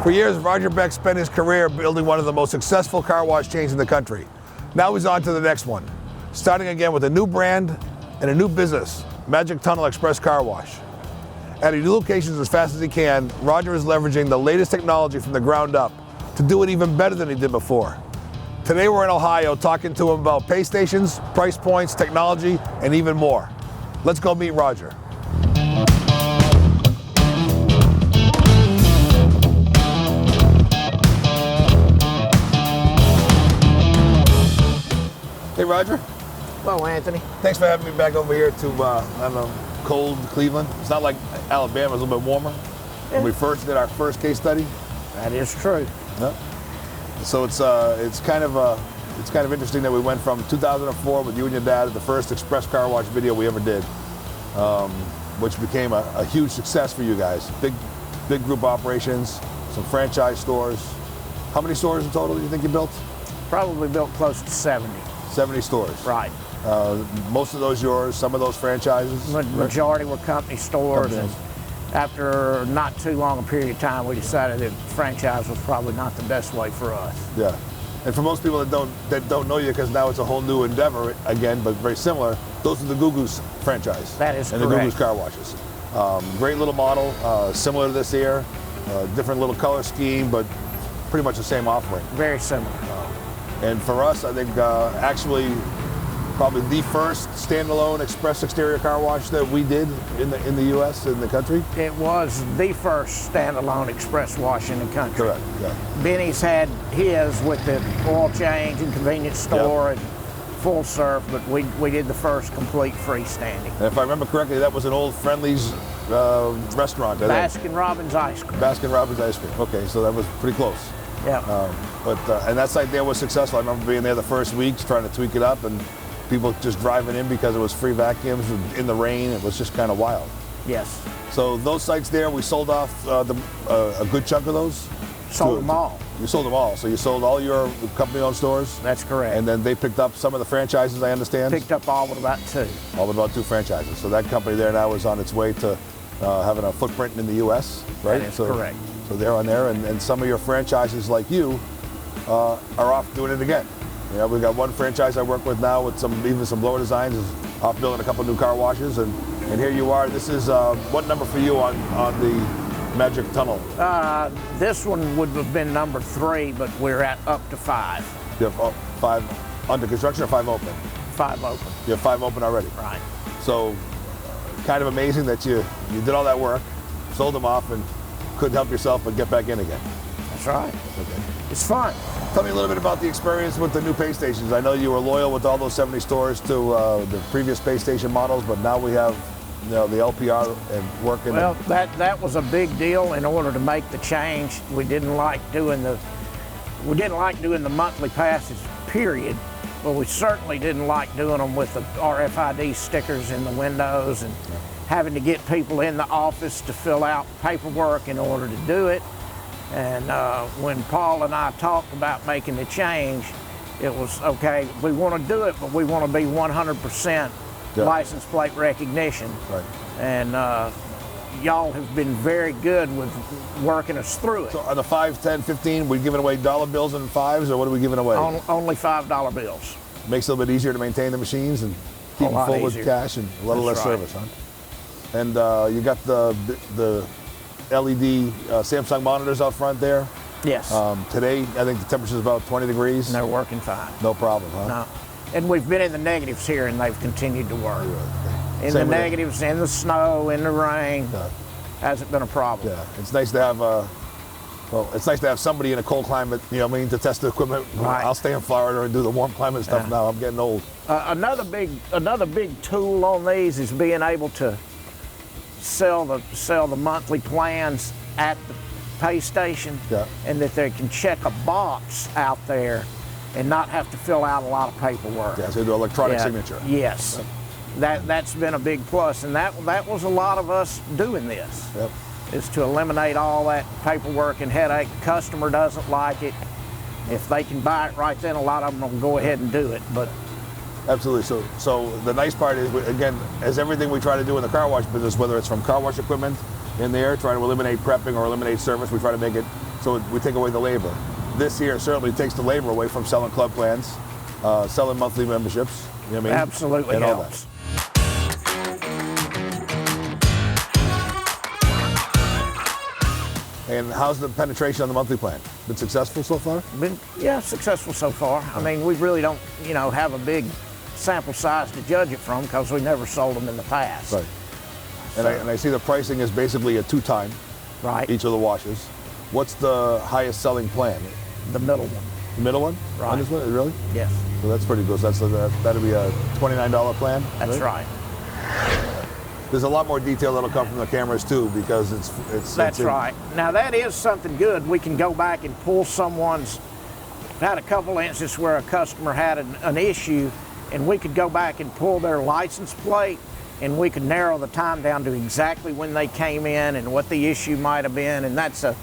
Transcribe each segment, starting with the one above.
For years, Roger Beck spent his career building one of the most successful car wash chains in the country. Now he's on to the next one, starting again with a new brand and a new business, Magic Tunnel Express Car Wash. Adding new locations as fast as he can, Roger is leveraging the latest technology from the ground up to do it even better than he did before. Today we're in Ohio talking to him about pay stations, price points, technology, and even more. Let's go meet Roger. Hey, Roger. Hello, Anthony. Thanks for having me back over here to, I don't know, cold Cleveland. It's not like Alabama, it's a little bit warmer. When we first did our first case study. That is true. Yeah. So it's kind of interesting that we went from 2004 with you and your dad, the first express car wash video we ever did, which became a huge success for you guys. Big group operations, some franchise stores. How many stores in total do you think you built? Probably built close to 70. 70 stores. Right. Most of those yours, some of those franchises? Majority were company stores. And after not too long a period of time, we decided that franchise was probably not the best way for us. Yeah. And for most people that don't know you, because now it's a whole new endeavor again, but very similar, those are the Goo Goo's franchise. That is correct. And the Goo Goo's car washes. Great little model, similar to this here, different little color scheme, but pretty much the same offering. Very similar. And for us, I think actually probably the first standalone express exterior car wash that we did in the U.S., in the country. It was the first standalone express wash in the country. Correct, yeah. Benny's had his with the oil change and convenience store and full serve, but we did the first complete freestanding. And if I remember correctly, that was an old Friendly's restaurant. Baskin Robbins ice cream. Baskin Robbins ice cream. Okay, so that was pretty close. Yeah. And that site there was successful. I remember being there the first weeks, trying to tweak it up, and people just driving in because it was free vacuums in the rain. It was just kind of wild. Yes. So those sites there, we sold off a good chunk of those. Sold them all. You sold them all. So you sold all your company-owned stores. That's correct. And then they picked up some of the franchises, I understand. Picked up all but about two. All but about two franchises. So that company there now is on its way to having a footprint in the U.S. Right? That is correct. So they're on there, and some of your franchises like you are off doing it again. You know, we've got one franchise I work with now with even some blower designs, is off building a couple new car washes, and here you are. This is what number for you on the Magic Tunnel? This one would have been number 3, but we're at up to 5. You have 5 under construction or 5 open? 5 open. You have 5 open already? Right. So kind of amazing that you did all that work, sold them off, and couldn't help yourself but get back in again. That's right. Okay. It's fun. Tell me a little bit about the experience with the new pay stations. I know you were loyal with all those 70 stores to the previous pay station models, but now we have the LPR and working. Well, that was a big deal. In order to make the change, we didn't like doing the monthly passes, period. But we certainly didn't like doing them with the RFID stickers in the windows and having to get people in the office to fill out paperwork in order to do it. And when Paul and I talked about making the change, it was, okay, we want to do it, but we want to be 100% license plate recognition. Right. And y'all have been very good with working us through it. So on the 5, 10, 15, we giving away dollar bills and 5s, or what are we giving away? Only $5 bills. Makes it a little bit easier to maintain the machines and keep them full with cash and a little less service, huh? And you got the LED Samsung monitors out front there. Yes. Today, I think the temperature is about 20 degrees. And they're working fine. No problem, huh? No. And we've been in the negatives here, and they've continued to work. In the negatives, in the snow, in the rain, hasn't been a problem. Yeah, it's nice to have it's nice to have somebody in a cold climate, you know what I mean, to test the equipment. Right. I'll stay in Florida and do the warm climate stuff now. I'm getting old. Another big tool on these is being able to sell the monthly plans at the pay station, and that they can check a box out there and not have to fill out a lot of paperwork. Yeah, so do electronic signature. Yes. That's been a big plus, and that was a lot of us doing this. Yep. Is to eliminate all that paperwork and headache. The customer doesn't like it. If they can buy it right then, a lot of them will go ahead and do it. But absolutely. So the nice part is, again, as everything we try to do in the car wash business, whether it's from car wash equipment in there, trying to eliminate prepping or eliminate service, we try to make it so we take away the labor. This here certainly takes the labor away from selling club plans, selling monthly memberships. You know what I mean? Absolutely and helps. And how's the penetration on the monthly plan? Been successful so far? Yeah, successful so far. I mean, we really don't, have a big sample size to judge it from because we never sold them in the past. Right. And I see the pricing is basically a 2-time. Right. Each of the washes. What's the highest selling plan? The middle one. The middle one? Right. On this one? Really? Yes. So that's pretty good. So that'd be a $29 plan? That's right. There's a lot more detail that'll come from the cameras too, because That's right. Now that is something good. We can go back and pull someone's. I've had a couple instances where a customer had an issue, and we could go back and pull their license plate, and we could narrow the time down to exactly when they came in and what the issue might have been, and that's a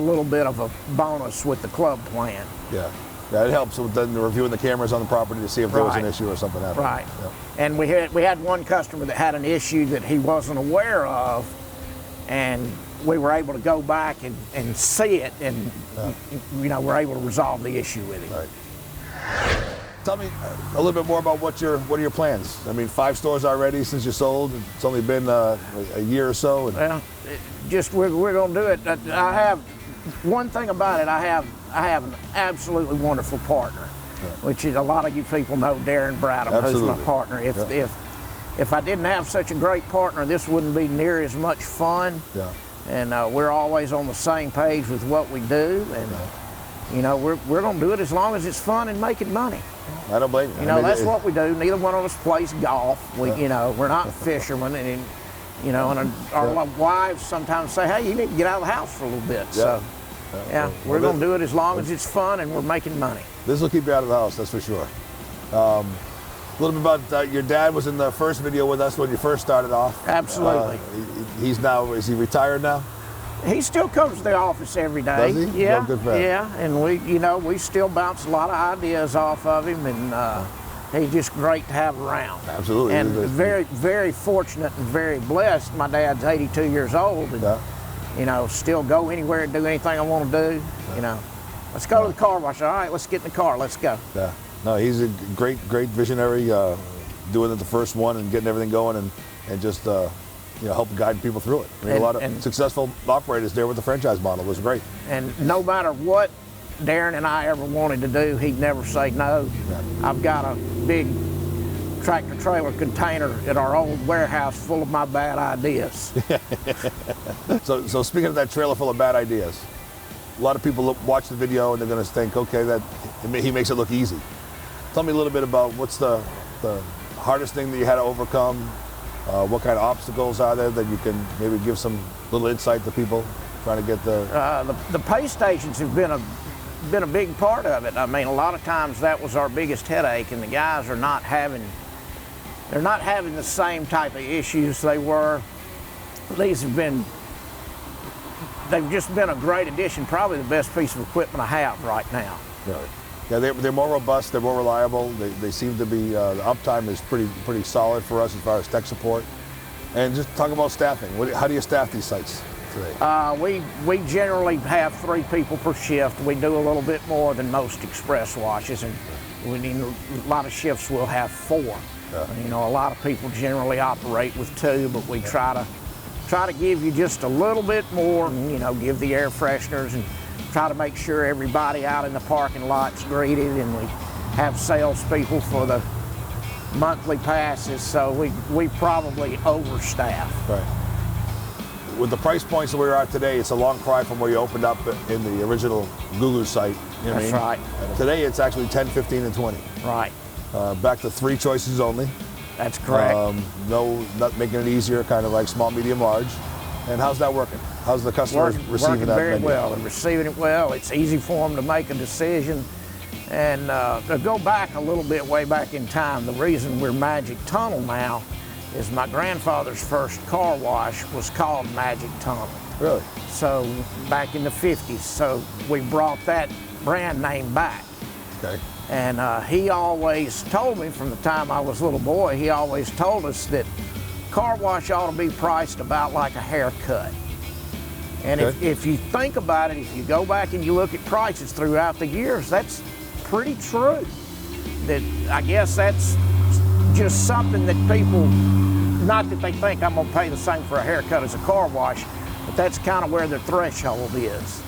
little bit of a bonus with the club plan. Yeah. Yeah, it helps with then reviewing the cameras on the property to see if there was an issue or something happened. Right. Yeah. And we had one customer that had an issue that he wasn't aware of, and we were able to go back and see it, and we're able to resolve the issue with him. Right. Tell me a little bit more about what are your plans? I mean, 5 stores already since you sold. It's only been a year or so. Well, we're going to do it. I have one thing about it. I have an absolutely wonderful partner, which is a lot of you people know Darren Bradham, who's my partner. If I didn't have such a great partner, this wouldn't be near as much fun. Yeah. And we're always on the same page with what we do, and we're going to do it as long as it's fun and making money. I don't blame you. That's what we do. Neither one of us plays golf. We're not fishermen, and our wives sometimes say, "Hey, you need to get out of the house for a little bit." Yeah. So, we're going to do it as long as it's fun and we're making money. This will keep you out of the house, that's for sure. A little bit about your dad was in the first video with us when you first started off. Absolutely. Is he retired now? He still comes to the office every day. Does he? Yeah, Good for him. yeah, and we still bounce a lot of ideas off of him, and he's just great to have around. Absolutely. And very, very fortunate and very blessed. My dad's 82 years old, and still go anywhere and do anything I want to do. Let's go to the car wash. All right, let's get in the car. Let's go. Yeah. No, he's a great visionary, doing it the first one and getting everything going, and just help guide people through it. I mean, a lot of successful operators there with the franchise model. It was great. And no matter what Darren and I ever wanted to do, he'd never say no. Yeah. I've got a big tractor trailer container at our old warehouse full of my bad ideas. So speaking of that trailer full of bad ideas, a lot of people watch the video and they're going to think, okay, that he makes it look easy. Tell me a little bit about what's the hardest thing that you had to overcome. What kind of obstacles are there that you can maybe give some little insight to people trying to get the pay stations have been a big part of it. I mean, a lot of times that was our biggest headache, and the guys are not having the same type of issues they were. They've just been a great addition, probably the best piece of equipment I have right now. Really? Yeah, they're more robust, they're more reliable. They seem to be, the uptime is pretty solid for us as far as tech support. And just talk about staffing. How do you staff these sites today? We generally have 3 people per shift. We do a little bit more than most express washes, and a lot of shifts we'll have 4. Yeah. A lot of people generally operate with 2, but we try to give you just a little bit more, give the air fresheners and try to make sure everybody out in the parking lot's greeted, and we have salespeople for the monthly passes, so we probably overstaff. Right. With the price points that we're at today, it's a long cry from where you opened up in the original Gulu site. That's right. Today it's actually 10, 15, and 20. Right. Back to 3 choices only. That's correct. Not making it easier, kind of like small, medium, large. And how's that working? How's the customer receiving that very menu? well. They're receiving it well. It's easy for them to make a decision. And to go back a little bit, way back in time, the reason we're Magic Tunnel now is my grandfather's first car wash was called Magic Tunnel. Really? So back in the 50s. So we brought that brand name back. Okay. And he always told me from the time I was a little boy, he always told us that car wash ought to be priced about like a haircut. And Okay. if you think about it, if you go back and you look at prices throughout the years, that's pretty true. That I guess that's just something that people, not that they think I'm gonna pay the same for a haircut as a car wash, but that's kind of where their threshold is.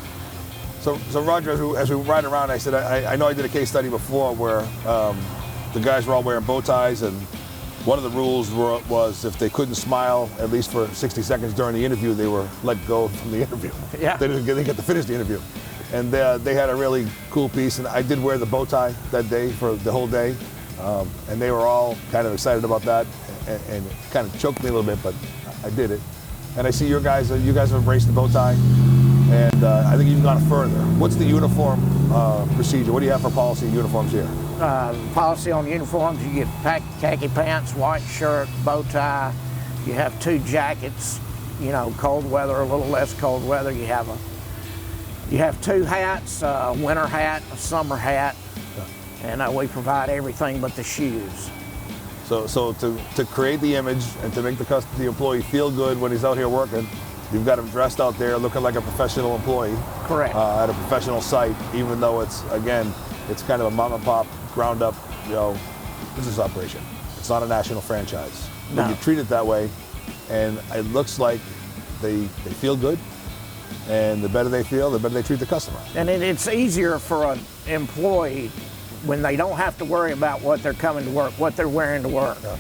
So Roger, as we ride around, I said, I know I did a case study before where the guys were all wearing bow ties, and one of the rules was if they couldn't smile at least for 60 seconds during the interview, they were let go from the interview. Yeah. They didn't get to finish the interview. And they had a really cool piece, and I did wear the bow tie that day for the whole day, and they were all kind of excited about that, and it kind of choked me a little bit, but I did it. And I see you guys have embraced the bow tie, and I think you've gone further. What's the uniform procedure? What do you have for policy uniforms here? Policy on uniforms, you get khaki pants, white shirt, bow tie. You have 2 jackets, you know, cold weather, a little less cold weather. You have 2 hats, a winter hat, a summer hat, and we provide everything but the shoes. So to create the image and to make the employee feel good when he's out here working, you've got him dressed out there looking like a professional employee. Correct. At a professional site, even though it's kind of a mom and pop, ground up, you know, business operation. It's not a national franchise. No. But you treat it that way, and it looks like they feel good, and the better they feel, the better they treat the customer. And it's easier for an employee when they don't have to worry about what they're coming to work, what they're wearing to work. Yeah.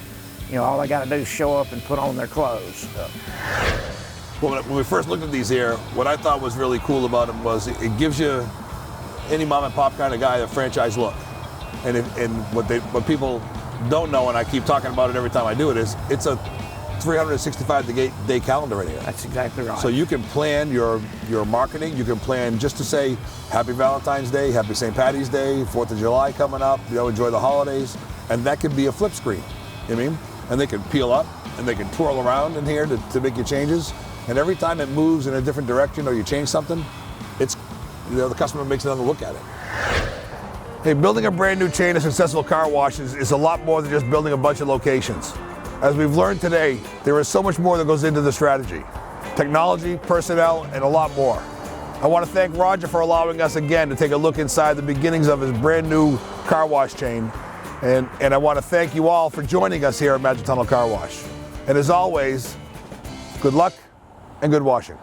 You know, all they got to do is show up and put on their clothes. Yeah. Well, when we first looked at these here, what I thought was really cool about them was it gives you any mom and pop kind of guy a franchise look. And what people don't know, and I keep talking about it every time I do it, is it's a 365-day calendar in here. That's exactly right. So you can plan your marketing. You can plan just to say Happy Valentine's Day, Happy St. Patty's Day, 4th of July coming up. You know, enjoy the holidays, and that could be a flip screen. You know what I mean? And they can peel up and they can twirl around in here to make your changes. And every time it moves in a different direction or you change something, it's, you know, the customer makes another look at it. Hey, building a brand new chain of successful car washes is a lot more than just building a bunch of locations. As we've learned today, there is so much more that goes into the strategy. Technology, personnel, and a lot more. I want to thank Roger for allowing us again to take a look inside the beginnings of his brand new car wash chain. And I want to thank you all for joining us here at Magic Tunnel Car Wash. And as always, good luck and good washing.